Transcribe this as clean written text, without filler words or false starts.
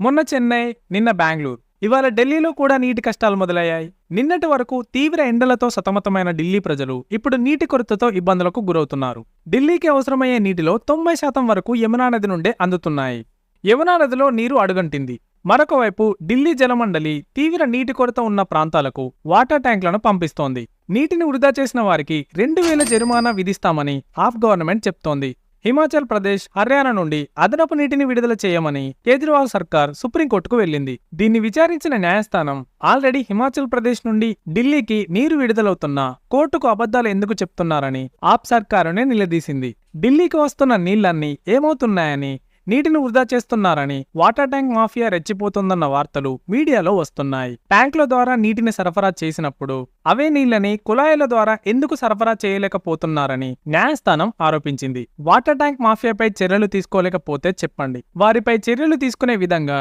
మొన్న చెన్నై, నిన్న బెంగళూరు, ఇవాళ ఢిల్లీలో కూడా నీటి కష్టాలు మొదలయ్యాయి. నిన్నటి వరకు తీవ్ర ఎండలతో సతమతమైన ఢిల్లీ ప్రజలు ఇప్పుడు నీటి కొరతతో ఇబ్బందులకు గురవుతున్నారు. ఢిల్లీకి అవసరమయ్యే నీటిలో 90% వరకు యమునా నది నుండే అందుతున్నాయి. యమునా నదిలో నీరు అడుగంటింది. మరొక వైపు ఢిల్లీ జలమండలి తీవ్ర నీటి కొరత ఉన్న ప్రాంతాలకు వాటర్ ట్యాంకులను పంపిస్తోంది. నీటిని వృధా చేసిన వారికి 2000 జరిమానా విధిస్తామని ఆప్ గవర్నమెంట్ చెప్తోంది. హిమాచల్ ప్రదేశ్, హర్యానా నుండి అదనపు నీటిని విడుదల చేయమని కేజ్రీవాల్ సర్కార్ సుప్రీంకోర్టుకు వెళ్లింది. దీన్ని విచారించిన న్యాయస్థానం ఆల్రెడీ హిమాచల్ ప్రదేశ్ నుండి ఢిల్లీకి నీరు విడుదలవుతున్నా కోర్టుకు అబద్ధాలు ఎందుకు చెప్తున్నారని ఆప్ సర్కారునే నిలదీసింది. ఢిల్లీకి వస్తున్న నీళ్లన్నీ ఏమవుతున్నాయని, నీటిని వృధా చేస్తున్నారని వాటర్ ట్యాంక్ మాఫియా రెచ్చిపోతుందన్న వార్తలు మీడియాలో వస్తున్నాయి. ట్యాంకుల ద్వారా నీటిని సరఫరా చేసినప్పుడు అవే నీళ్లని కుళాయిల ద్వారా ఎందుకు సరఫరా చేయలేకపోతున్నారని న్యాయస్థానం ఆరోపించింది. వాటర్ ట్యాంక్ మాఫియాపై చర్యలు తీసుకోలేకపోతే చెప్పండి, వారిపై చర్యలు తీసుకునే విధంగా